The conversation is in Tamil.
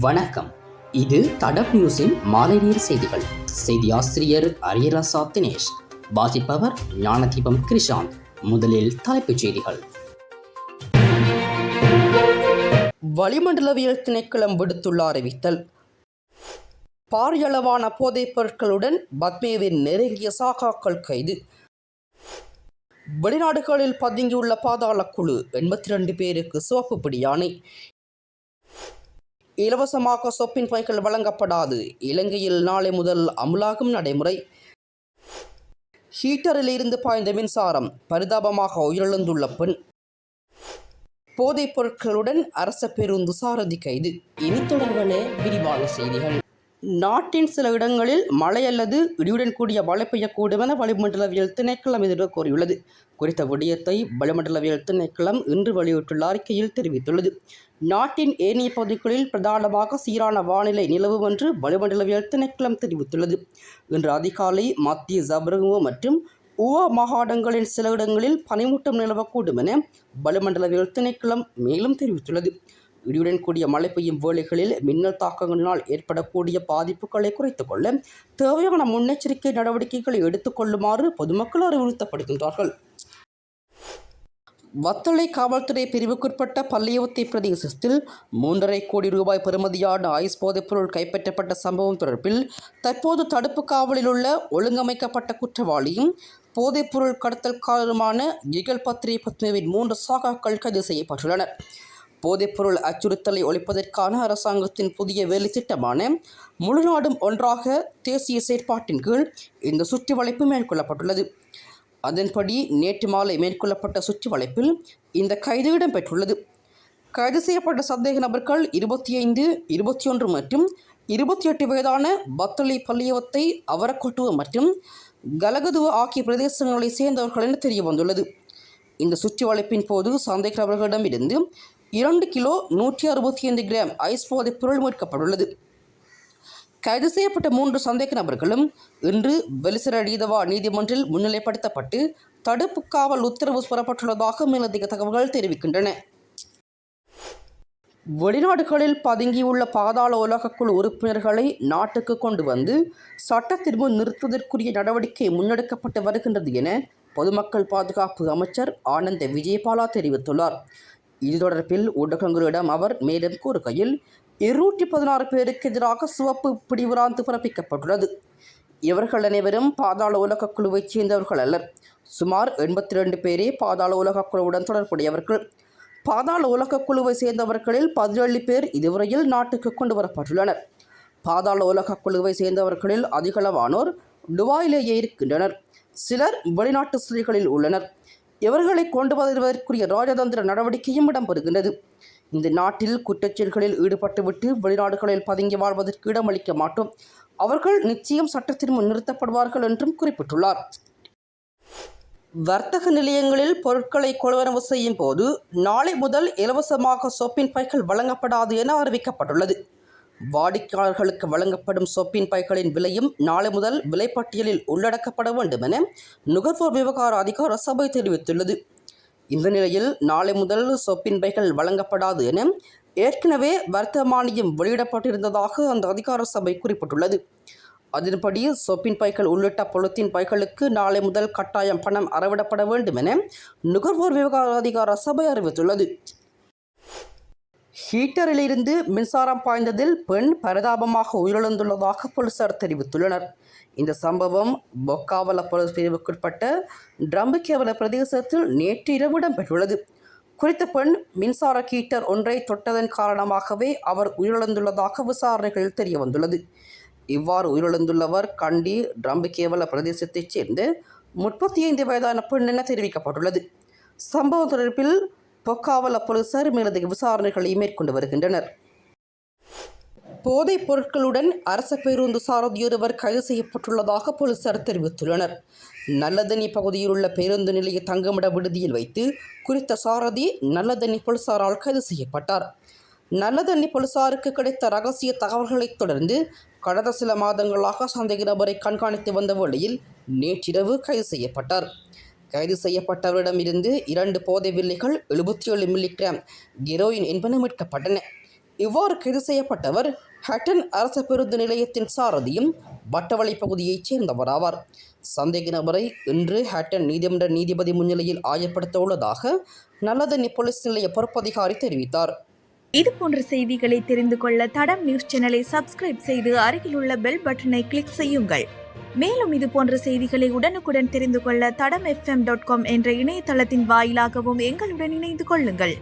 வணக்கம். இது தடப் நியூஸின் மாலை நேர செய்திகள். செய்தி ஆசிரியர் அரியராசா தினேஷ். வாசிப்பவர் ஞானதீபம் கிருஷாந்த். முதலில் தலைப்புச் செய்திகள். வளிமண்டலவியல் திணைக்களம் விடுத்துள்ள அறிவித்தல். பாரியளவான போதைப் பொருட்களுடன் பத்மேவின் நெருங்கிய சாகாக்கள் கைது. வெளிநாடுகளில் பதுங்கியுள்ள பாதாள குழு 82 பேருக்கு சிவப்பு பிடியாணை. இலவசமாக சொப்பின் பைகள் வழங்கப்படாது. இலங்கையில் நாளை முதல் அமுலாகும் நடைமுறை. ஹீட்டரில் இருந்து பாய்ந்த மின்சாரம், பரிதாபமாக உயிரிழந்துள்ள பெண். போதைப் பொருட்களுடன் அரச பேருந்து சாரதி கைது. இனி தொடர்பான விரிவான செய்திகள். நாட்டின் சில இடங்களில் மழை அல்லது இடியுடன் கூடிய மழை பெய்யக்கூடும் என வளிமண்டலவியல் திணைக்களம் எதிர்ப்பு கூறியுள்ளது. குறித்த விடயத்தை வளிமண்டலவியல் திணைக்களம் இன்று வெளியிட்டுள்ள அறிக்கையில் தெரிவித்துள்ளது. நாட்டின் ஏனைய பகுதிகளில் பிரதானமாக சீரான வானிலை நிலவும் என்று வளிமண்டலவியல் திணைக்களம் தெரிவித்துள்ளது. இன்று அதிகாலை மத்திய ஜபரகுவோ மற்றும் ஊவா மாகாணங்களின் சில இடங்களில் பனிமூட்டம் நிலவக்கூடும் என வளிமண்டலவியல் திணைக்களம் மேலும் தெரிவித்துள்ளது. இடியுடன் கூடிய மழை பெய்யும் வேளைகளில் மின்னல் தாக்கங்களினால் ஏற்படக்கூடிய பாதிப்புகளை குறைத்துக் கொள்ள தேவையான முன்னெச்சரிக்கை நடவடிக்கைகளை எடுத்துக் கொள்ளுமாறு பொதுமக்கள் அறிவுறுத்தப்படுகின்றார்கள். வத்தளை காவல்துறை பிரிவுக்குட்பட்ட பள்ளியவத்தை பிரதேசத்தில் 3.5 கோடி ரூபாய் பெறுமதியான ஐஸ் போதைப்பொருள் கைப்பற்றப்பட்ட சம்பவம் தொடர்பில் தற்போது தடுப்பு காவலில் உள்ள ஒழுங்கமைக்கப்பட்ட குற்றவாளியும் போதைப்பொருள் கடத்தல்காரருமான கிகல் பத்ரி பத்மேவின் 3 சாகாக்கள் கைது செய்யப்பட்டுள்ளனர். போதைப்பொருள் அச்சுறுத்தலை ஒழிப்பதற்கான அரசாங்கத்தின் புதிய வேலை திட்டமான முழுநாடும் ஒன்றாக தேசிய செயற்பாட்டின் கீழ் இந்த சுற்றி வளைப்பு மேற்கொள்ளப்பட்டுள்ளது. அதன்படி நேற்று மாலை மேற்கொள்ளப்பட்ட சுற்றி வளைப்பில் இந்த கைது இடம்பெற்றுள்ளது. கைது செய்யப்பட்ட சந்தேக நபர்கள் 25, 21 மற்றும் 28 வயதான பத்தளை பள்ளியவத்தை அவரக்கொட்டுவ மற்றும் கலகதுவ ஆகிய பிரதேசங்களை சேர்ந்தவர்கள் என தெரிய வந்துள்ளது. இந்த சுற்றி வளைப்பின் போது சந்தேக நபர்களிடமிருந்து 2 கிலோ 165 கிராம் ஐஸ் போதைப் பொருள் மீட்கப்பட்டுள்ளது. கைது செய்யப்பட்ட 3 சந்தேக நபர்களும் இன்று வெலிசர நீதவா நீதிமன்றில் முன்னிலைப்படுத்தப்பட்டு தடுப்பு காவல் உத்தரவு பெறப்பட்டுள்ளதாக மேலதிக தகவல்கள் தெரிவிக்கின்றன. வெளிநாடுகளில் பதுங்கியுள்ள பாதாள உலகக்குழு உறுப்பினர்களை நாட்டுக்கு கொண்டு வந்து சட்டத்தின் முன் நிறுத்துவதற்குரிய நடவடிக்கை முன்னெடுக்கப்பட்டு வருகின்றது என பொதுமக்கள் பாதுகாப்பு அமைச்சர் ஆனந்த விஜயபாலா தெரிவித்துள்ளார். இது தொடர்பில் ஊடகங்களிடம் அவர் மேலும் கூறுகையில் 216 பேருக்கு எதிராக சிவப்பு பிடிவுராந்து பிறப்பிக்கப்பட்டுள்ளது. இவர்கள் அனைவரும் பாதாள உலக குழுவைச் சேர்ந்தவர்கள் அல்லர். சுமார் 82 பேரே பாதாள உலக குழுவுடன் தொடர்புடையவர்கள். பாதாள உலக குழுவை சேர்ந்தவர்களில் 17 பேர் இதுவரையில் நாட்டுக்கு கொண்டு வரப்பட்டுள்ளனர். பாதாள உலக குழுவை சேர்ந்தவர்களில் அதிகளவானோர் துபாயிலேயே இருக்கின்றனர். சிலர் வெளிநாட்டு சிறைகளில் உள்ளனர். இவர்களை கொண்டு வருவதற்குரிய ராஜதந்திர நடவடிக்கையும் இடம்பெறுகின்றது. இந்த நாட்டில் குற்றச்செயல்களில் ஈடுபட்டுவிட்டு வெளிநாடுகளில் பதுங்கி வாழ்வதற்கு இடமளிக்க மாட்டோம். அவர்கள் நிச்சயம் சட்டத்தின் முன் நிறுத்தப்படுவார்கள் என்றும் குறிப்பிட்டுள்ளார். வர்த்தக நிலையங்களில் பொருட்களை கொள்வனவு செய்யும் போது நாளை முதல் இலவசமாக சொப்பின் பைகள் வழங்கப்படாது என அறிவிக்கப்பட்டுள்ளது. வாடிக்கையாளர்களுக்கு வழங்கப்படும் சொப்பின் பைகளின் விலையும் நாளை முதல் விலைப்பட்டியலில் உள்ளடக்கப்பட வேண்டும் என நுகர்வோர் விவகார அதிகார சபை தெரிவித்துள்ளது. இந்த நிலையில் நாளை முதல் சொப்பின் பைகள் வழங்கப்படாது என ஏற்கனவே வர்த்தக மானியம் வெளியிடப்பட்டிருந்ததாக அந்த அதிகார சபை குறிப்பிட்டுள்ளது. அதன்படி சொப்பின் பைகள் உள்ளிட்ட பொலித்தீன் பைகளுக்கு நாளை முதல் கட்டாயம் பணம் அறவிடப்பட வேண்டும் என நுகர்வோர் விவகார அதிகார சபை அறிவித்துள்ளது. ஹீட்டரில் இருந்து மின்சாரம் பாய்ந்ததில் பெண் பரிதாபமாக உயிரிழந்துள்ளதாக போலீசார் தெரிவித்துள்ளனர். இந்த சம்பவம் பொக்காவல போலீஸ் பிரிவுக்குட்பட்ட டிரம்புகேவல பிரதேசத்தில் நேற்று இரவு இடம்பெற்றுள்ளது. குறித்த பெண் மின்சார ஹீட்டர் ஒன்றை தொட்டதன் காரணமாகவே அவர் உயிரிழந்துள்ளதாக விசாரணைகளில் தெரிய வந்துள்ளது. இவ்வாறு உயிரிழந்துள்ளவர் கண்டி டிரம்புகேவல பிரதேசத்தைச் சேர்ந்த 35 வயதான பெண் என தெரிவிக்கப்பட்டுள்ளது. சம்பவம் தொடர்பில் பொக்காவல போலீசார் மேலதிக விசாரணைகளை மேற்கொண்டு வருகின்றனர். போதைப் பொருட்களுடன் அரச பேருந்து சாரதியொருவர் கைது செய்யப்பட்டுள்ளதாக போலீசார் தெரிவித்துள்ளனர். நல்லதண்ணி பகுதியில் உள்ள பேருந்து நிலைய தங்குமிட விடுதியில் வைத்து குறித்த சாரதி நல்லதண்ணி போலீசாரால் கைது செய்யப்பட்டார். நல்லதண்ணி போலீசாருக்கு கிடைத்த ரகசிய தகவல்களைத் தொடர்ந்து கடந்த சில மாதங்களாக சந்தேக நபரை கண்காணித்து வந்த வேளையில் நேற்றிரவு கைது செய்யப்பட்டார். கைது செய்யப்பட்டவரிடமிருந்து 2 போதை வில்லைகள் 77 மில்லிகிராம் ஹெரோயின் என்பன மீட்கப்பட்டன. இவ்வாறு கைது செய்யப்பட்டவர் ஹட்டன் அரச பேருந்து நிலையத்தின் சாரதியும் வட்டவளை பகுதியைச் சேர்ந்தவராவார். சந்தேக நபரை இன்று ஹட்டன் நீதிமன்ற நீதிபதி முன்னிலையில் ஆஜர்படுத்த உள்ளதாக நல்லதண்ணி போலீஸ் நிலைய பொறுப்பதிகாரி தெரிவித்தார். இதுபோன்ற செய்திகளை தெரிந்து கொள்ள தடம் நியூஸ் சேனலை சப்ஸ்கிரைப் செய்து அருகில் உள்ள பெல் பட்டனை கிளிக் செய்யுங்கள். மேலும் இதுபோன்ற செய்திகளை உடனுக்குடன் தெரிந்து கொள்ள தடம் fm.com என்ற இணையதளத்தின் வாயிலாகவும் எங்களுடன் இணைந்து கொள்ளுங்கள்.